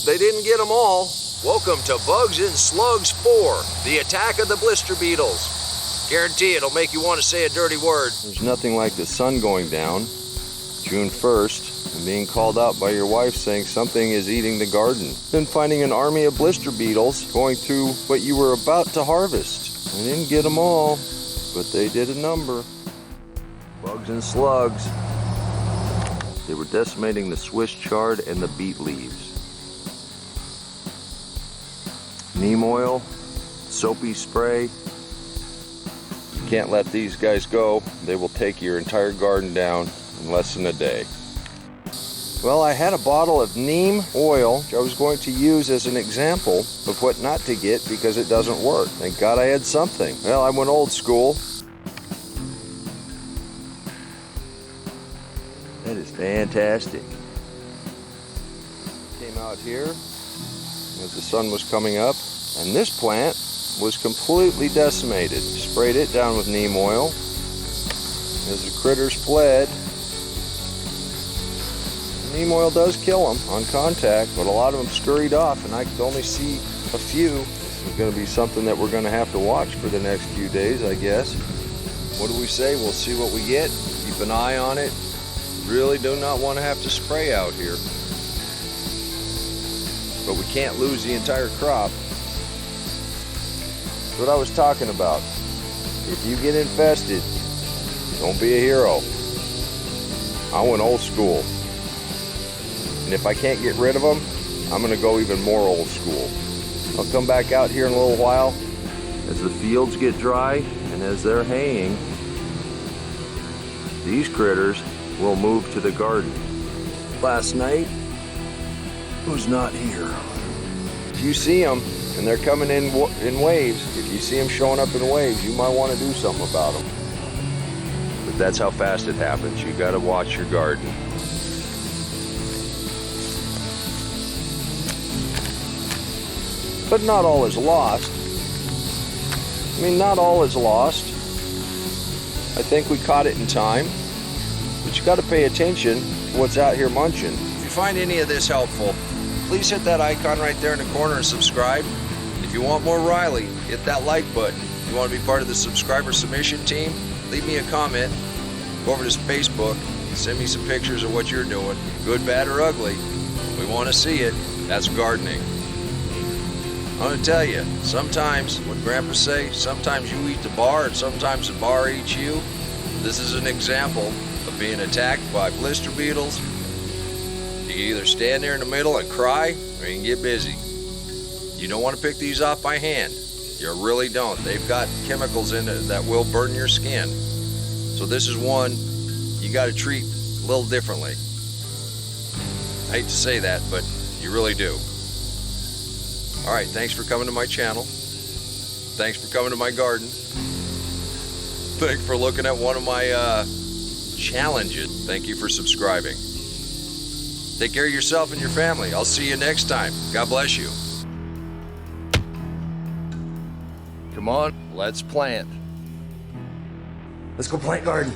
They didn't get them all. Welcome to Bugs and Slugs 4, the attack of the Blister Beetles. Guarantee it'll make you want to say a dirty word. There's nothing like the sun going down, June 1st, and being called out by your wife saying something is eating the garden. Then finding an army of Blister Beetles going through what you were about to harvest. They didn't get them all, but they did a number. Bugs and slugs. They were decimating the Swiss chard and the beet leaves. Neem oil, soapy spray. You can't let these guys go. They will take your entire garden down in less than a day. Well, I had a bottle of neem oil which I was going to use as an example of what not to get because it doesn't work. Thank God I had something. Well, I went old school. That is fantastic. Came out here as the sun was coming up, and this plant was completely decimated. Sprayed it down with neem oil. As the critters fled, neem oil does kill them on contact, but a lot of them scurried off, and I could only see a few. It's going to be something that we're going to have to watch for the next few days, I guess. What do we say? We'll see what we get. Keep an eye on it. Really do not want to have to spray out here. But we can't lose the entire crop. That's what I was talking about. If you get infested, don't be a hero. I went old school. And if I can't get rid of them, I'm going to go even more old school. I'll come back out here in a little while as the fields get dry and as they're haying. These critters will move to the garden. Last night was not here. If you see them and they're coming in waves, if you see them showing up in waves, you might want to do something about them. But that's how fast it happens. You got to watch your garden. But not all is lost. I mean, not all is lost. I think we caught it in time. But you got to pay attention to what's out here munching. If you find any of this helpful, please hit that icon right there in the corner and subscribe. If you want more Riley, hit that like button. If you want to be part of the subscriber submission team, leave me a comment. Go over to Facebook, send me some pictures of what you're doing, good, bad, or ugly. We want to see it. That's gardening. I'm going to tell you, sometimes, what Grandpa say, sometimes you eat the bar and sometimes the bar eats you. This is an example of being attacked by blister beetles. You can either stand there in the middle and cry, or you can get busy. You don't want to pick these off by hand. You really don't. They've got chemicals in it that will burn your skin. So this is one you got to treat a little differently. I hate to say that, but you really do. All right, thanks for coming to my channel. Thanks for coming to my garden. Thanks for looking at one of my challenges. Thank you for subscribing. Take care of yourself and your family. I'll see you next time. God bless you. Come on, let's plant. Let's go plant garden.